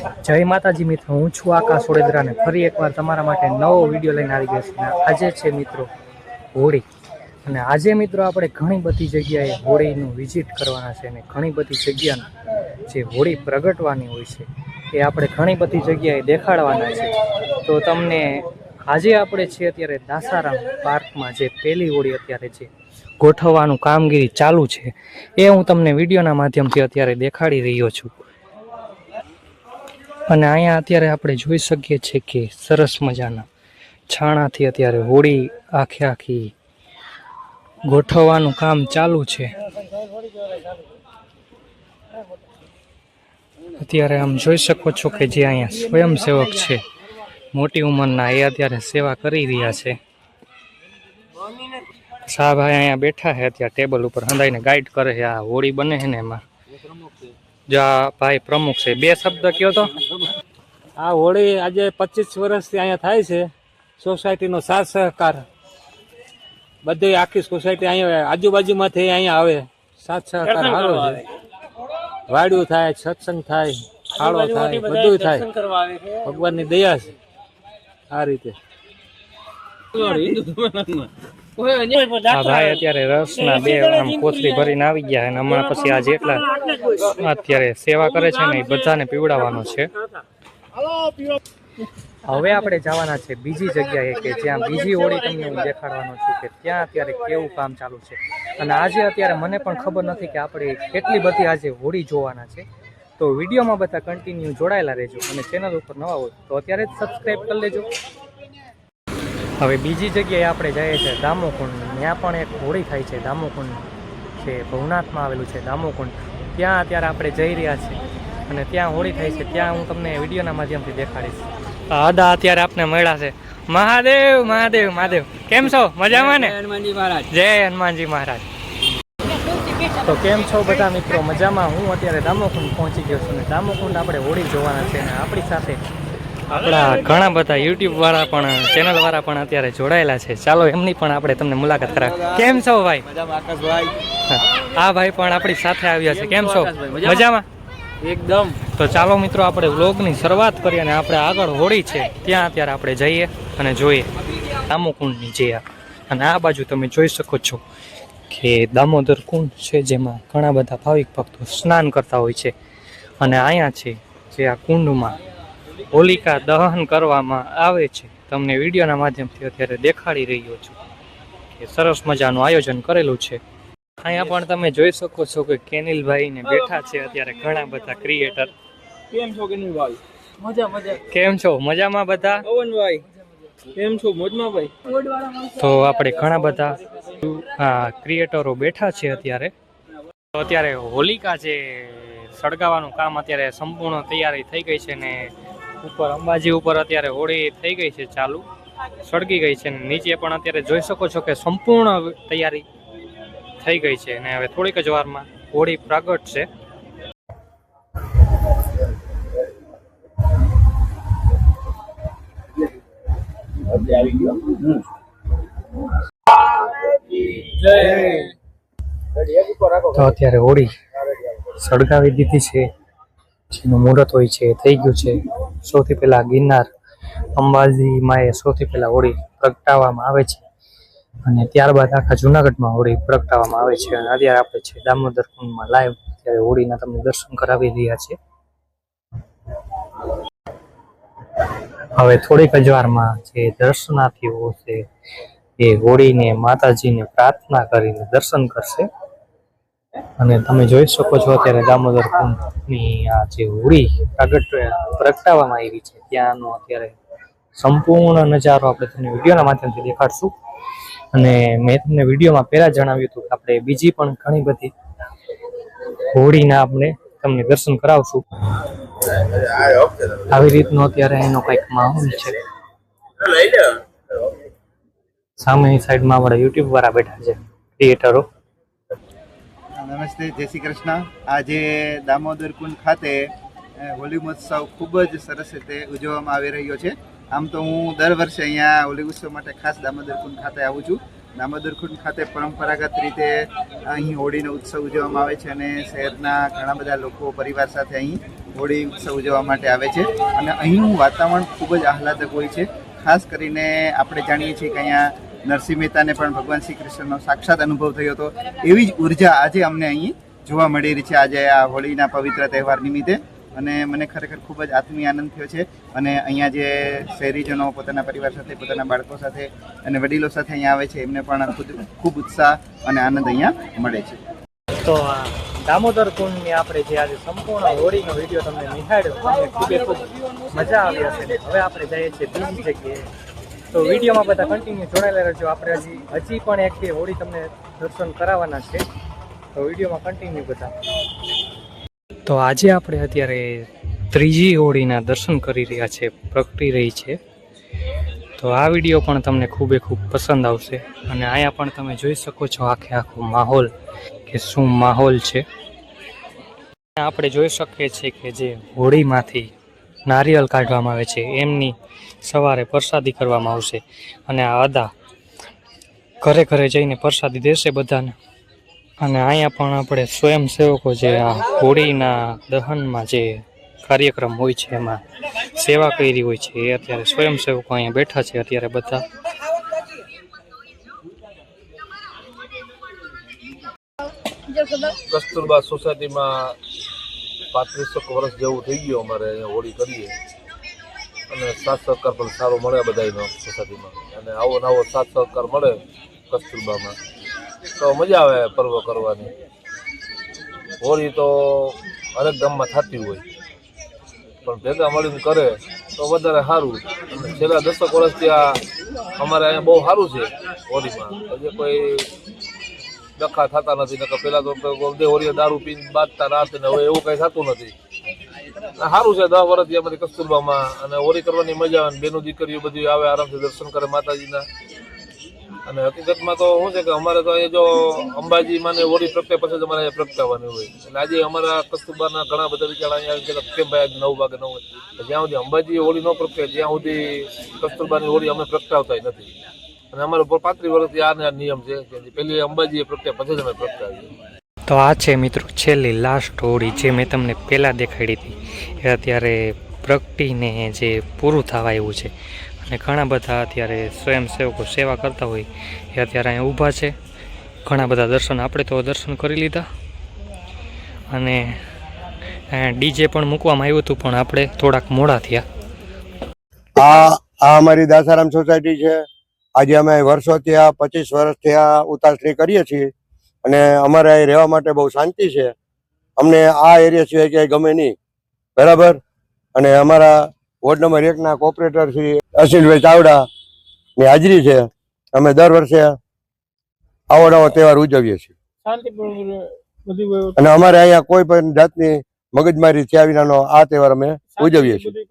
જય માતાજી મિત્રો, હું છું આકાશ ઓડેદરાને ફરી એકવાર તમારા માટે નવો વિડીયો લઈને આવી ગયો છું. આજે છે મિત્રો હોળી, અને આજે મિત્રો આપણે ઘણી બધી જગ્યાએ હોળીનું વિઝિટ કરવાના છે અને ઘણી બધી જગ્યાનું જે હોળી પ્રગટવાની હોય છે એ આપણે ઘણી બધી જગ્યાએ દેખાડવાના છે. તો તમને આજે આપણે છીએ અત્યારે દાસારામ પાર્કમાં, જે પહેલી હોળી અત્યારે છે ગોઠવવાનું કામગીરી ચાલુ છે, એ હું તમને વિડીયોના માધ્યમથી અત્યારે દેખાડી રહ્યો છું. અને અહીંયા અત્યારે આપણે જોઈ શકીએ છીએ કે સરસ મજાના છાણાથી અત્યારે હોળી આખી ગોઠવવાનું કામ ચાલુ છે. અત્યારે આમ જોઈ શકો છો કે જે અહીંયા સ્વયંસેવક છે મોટી ઉંમરના, એ અત્યારે સેવા કરી રહ્યા છે. સાહેબભાઈ અહીંયા બેઠા છે અત્યારે ટેબલ ઉપર હંધાઈને ગાઈડ કરે છે. આ હોળી બને છે ને એમાં જા ભાઈ પ્રમુખ છે. બે શબ્દ કયો તો. આ હોળી આજે 25 વર્ષથી અહીંયા થાય છે. સોસાયટીનો સાથ સહકાર બધી આખી સોસાયટી અહીંયા આજુબાજુમાંથી અહીંયા આવે, સાથ સહકાર સારો છે. વાડ્યું થાય, સત્સંગ થાય, ખાડો થાય, બધું થાય. ભગવાનની દયા છે. આ રીતે આ ભાઈ અત્યારે રસના બે આમ કોથળી ભરીને આવી ગયા, અને હમણાં પછી આ જેટલા અત્યારે સેવા કરે છે ને એ બધાને પીવડાવવાનો છે. હવે આપણે જવાના છે બીજી જગ્યાએ કે જ્યાં બીજી હોળી તમને હું દેખાડવાનો છું કે ત્યાં અત્યારે કેવું કામ ચાલુ છે. અને આજે અત્યારે મને પણ ખબર નથી કે આપણે કેટલી બધી આજે હોળી જોવાના છે. તો વિડીયોમાં બધા કન્ટિન્યુ જોડાયેલા રહેજો, અને ચેનલ ઉપર નવા હોય તો અત્યારે જ સબસ્ક્રાઈબ કરી લેજો. હવે બીજી જગ્યાએ આપણે જઈએ છીએ દામોકુંડ. ત્યાં પણ એક હોળી થાય છે. દામોકુંડ છે ભવનાથમાં આવેલું છે દામોકુંડ, ત્યાં અત્યારે આપણે જઈ રહ્યા છીએ અને ત્યાં હોળી થાય છે. ત્યાં હું તમને વિડીયોના માધ્યમથી દેખાડીશ. અદા અત્યારે આપણે મળ્યા છે. મહાદેવ મહાદેવ મહાદેવ, કેમ છો? મજામાં ને? હનુમાનજી મહારાજ. જય હનુમાનજી મહારાજ. તો કેમ છો બધા મિત્રો? મજામાં. હું અત્યારે દામોકુંડ પહોંચી ગયો છું, અને દામોકુંડ આપણે હોળી જોવાના છે. અને આપણી સાથે આપણા ઘણા બધા યુટ્યુબ વાળા પણ, ચેનલ વાળા પણ અત્યારે જોડાયેલા છે. ચાલો એમની પણ આપણે તમને મુલાકાત કરાવીએ. કેમ છો ભાઈ? આ ભાઈ પણ આપણી સાથે આવ્યા છે. કેમ છો? મજામાં એકદમ. તો ચાલો મિત્રો આપણે વ્લોગની શરૂઆત કરીએ, અને આપણે આગળ હોળી છે ત્યાં અત્યારે આપણે જઈએ અને જોઈએ દામોકુંડની જે. અને આ બાજુ તમે જોઈ શકો છો કે દામોદર કુંડ છે, જેમાં ઘણા બધા ભાવિક ભક્તો સ્નાન કરતા હોય છે. અને અહીંયા છે જે આ કુંડમાં હોલિકા દહન કરવામાં આવે છે. તમને વિડીયોના માધ્યમથી અત્યારે દેખાડી રહ્યો છું કે સરસ મજાનું આયોજન કરેલું છે. અહીંયા પણ તમે જોઈ શકો છો કે કેનિલભાઈ ને બેઠા છે અત્યારે ઘણા બધા ક્રિએટર. કેમ છો કેનિલભાઈ? મજા. કેમ છો? મજામાં બધા? પવનભાઈ કેમ છો? મોજમાં ભાઈ. તો આપણે ઘણા બધા ક્રિએટરો બેઠા છે અત્યારે. તો અત્યારે હોલિકા જે સળગાવવાનું કામ અત્યારે સંપૂર્ણ તૈયારી થઈ ગઈ છે, ને ઉપર અંબાજી ઉપર અત્યારે હોળી થઈ ગઈ છે ચાલુ, સળગી ગઈ છે. નીચે પણ અત્યારે જોઈ શકો છો કે સંપૂર્ણ તૈયારી થઈ ગઈ છે, અને હવે થોડીક જ વારમાં હોળી પ્રાગટ છે. તો અત્યારે હોળી સળગાવી દીધી છે. જેનું મુહૂર્ત હોય છે થઈ ગયું છે. સૌથી પહેલા ગિરનાર અંબાજી માએ સૌથી પહેલા હોળી પ્રગટાવવામાં આવે છે, અને ત્યારબાદ આખા જુનાગઢમાં હોળી પ્રગટાવવામાં આવે છે. અને અત્યારે આપણે છે દામોદર કુંડમાં લાઈવ ત્યારે હોળીના તમને દર્શન કરાવી રહ્યા છે. હવે થોડીક જ વારમાં જે દર્શનાર્થીઓ છે એ હોળીને માતાજીને પ્રાર્થના કરીને દર્શન કરશે. અને તમે જોઈ શકો છો અત્યારે દામોદર કુંડની આ જે હોળી પ્રગટાવવામાં આવી છે ત્યાંનો અત્યારે સંપૂર્ણ નજારો આપણે તમને વિડીયોના માધ્યમથી દેખાડશું. અને મેં તમને વિડીયોમાં પહેલા જણાવ્યું હતું કે આપણે બીજી પણ ઘણી બધી હોળીના આપણે તમને દર્શન કરાવશું. આવી રીતનો અત્યારે એનો કંઈક માહોલ છે. સામેની સાઈડમાં આપણા યુટ્યુબ વાળા બેઠા છે ક્રિએટરો. નમસ્તે, જય શ્રી કૃષ્ણ. આજે દામોદર કુંડ ખાતે હોળી મહોત્સવ ખૂબ જ સરસ રીતે ઉજવવામાં આવી રહ્યો છે. આમ તો હું દર વર્ષે અહીંયા હોળી ઉત્સવ માટે ખાસ દામોદર કુંડ ખાતે આવું છું, દામોદર કુંડ ખાતે પરંપરાગત રીતે અહીં હોળીનો ઉત્સવ ઉજવવામાં આવે છે અને શહેરના ઘણા બધા લોકો પરિવાર સાથે અહીં હોળી ઉત્સવ ઉજવવા માટે આવે છે અને અહીંનું વાતાવરણ ખૂબ જ આહલાદક હોય છે. ખાસ કરીને આપણે જાણીએ છીએ કે અહીંયા નરસિંહ મહેતાને પણ ભગવાન શ્રી કૃષ્ણનો સાક્ષાત અનુભવ થયો હતો. એવી જ ઉર્જા આજે અમને અહીં જોવા મળી રહી છે આજે આ હોળીના પવિત્ર તહેવાર નિમિત્તે. અને મને ખરેખર ખૂબ જ આત્મીય આનંદ થયો છે. અને અહીંયા જે શહેરીજનો પોતાના પરિવાર સાથે, પોતાના બાળકો સાથે અને વડીલો સાથે અહીંયા આવે છે એમને પણ ખૂબ ઉત્સાહ અને આનંદ અહીંયા મળે છે. તો આ દામોદર કુંડની આપણે જે આજે સંપૂર્ણ હોળીનો વિડીયો તમને નિહાળ્યો, તમને ખૂબ મજા આવી હશે. હવે આપણે જઈએ છીએ બીજી જગ્યાએ. તો વિડીયોમાં બધા કન્ટિન્યુ જોડાયેલા રહેજો. આપણે હજી પણ એક બે હોળી તમને દર્શન કરાવવાના છે, તો વિડીયોમાં કન્ટિન્યુ બધા. તો આજે આપણે અત્યારે ત્રીજી હોળીના દર્શન કરી રહ્યા છે, પ્રગટી રહી છે. તો આ વિડીયો પણ તમને ખૂબ પસંદ આવશે. અને અહીંયા પણ તમે જોઈ શકો છો આખો માહોલ કે શું માહોલ છે. આપણે જોઈ શકીએ છીએ કે જે હોળીમાંથી નારિયેળ કાઢવામાં આવે છે એમની સવારે પ્રસાદી કરવામાં આવશે. અને આ અદા ઘરે ઘરે જઈને પ્રસાદી દેશે બધાને. અને અહીંયા પણ આપણે સ્વયંસેવકો જે આ હોળીના દહનમાં જે કાર્યક્રમ હોય છે એમાં સેવા કરી હોય છે એ અત્યારે સ્વયંસેવકો અહીંયા બેઠા છે અત્યારે બધા. કસ્તુરબા સોસાયટીમાં 35 વર્ષ જેવું થઈ ગયું અમારે અહીંયા હોળી કરીએ અને સાથ સહકાર પણ સારો મળે બધાનો સોસાયટીમાં. અને આવો નવો સાથ સહકાર મળે કસ્તુરબામાં તો મજા આવે પર્વ કરવાની. હોળી તો હરેક ગામમાં થતી હોય પણ ભેગા મળીને કરે તો વધારે સારું. અને છેલ્લા 10 વર્ષથી આ અમારે અહીંયા બહુ સારું છે હોળીમાં. હજી કોઈ ડખા થતા નથી. નકર પેલા તો હોળીએ દારૂ પીને બાંધતા રાત ને હવે એવું કઈ થતું નથી. સારું છે 10 વર્ષથી અમારી કસ્તુરબામાં. અને હોળી કરવાની મજા આવે. બેનો દીકરીઓ બધી આવે આરામથી દર્શન કરે માતાજીના. અને હકીકતમાં તો શું છે કે અમારે તો અહીંયા જો અંબાજી માને હોળી પ્રગટે પછી જ અમારે પ્રગટાવવાની હોય. અને આજે અમારા કસ્તુરબાના ઘણા બધા વિચાર અહીંયા કેમ ભાઈ 9 વાગે 9 વાગે જ્યાં સુધી અંબાજી હોળી ન પ્રગટે ત્યાં સુધી કસ્તુરબાની હોળી અમે પ્રગટાવતા નથી. અને અમારો 35 વર્ષથી આ નિયમ છે કે પેલી અંબાજી પ્રગટે પછી જ અમે પ્રગટાવીએ. તો આ છે મિત્રો છેલ્લી લાસ્ટ હોળી જે મેં તમને પહેલાં દેખાડી હતી એ અત્યારે પ્રગટીને જે પૂરું થવા આવ્યું છે. અને ઘણા બધા અત્યારે સ્વયંસેવકો સેવા કરતા હોય એ અત્યારે અહીંયા ઊભા છે. ઘણા બધા દર્શન આપણે તો દર્શન કરી લીધા. અને ડીજે પણ મૂકવામાં આવ્યું હતું પણ આપણે થોડાક મોડા થયા. આ અમારી દાસારામ સોસાયટી છે. આજે અમે વર્ષોથી 25 વર્ષથી આ ઉતાસણી કરીએ છીએ અને અમારે અહીં રહેવા માટે બહુ શાંતિ છે. અમને આ એરિયા સિવાય ક્યાંય ગમે નહીં, બરાબર. અને અમારા વોર્ડ નંબર 1ના કોર્પોરેટર શ્રી અશિલભાઈ ચાવડાની હાજરી છે. અમે દર વર્ષે આવો નવો તહેવાર ઉજવીએ છીએ અને અમારે અહીંયા કોઈ પણ જાતની મગજમારી થયા વિનાનો આ તહેવાર અમે ઉજવીએ છીએ.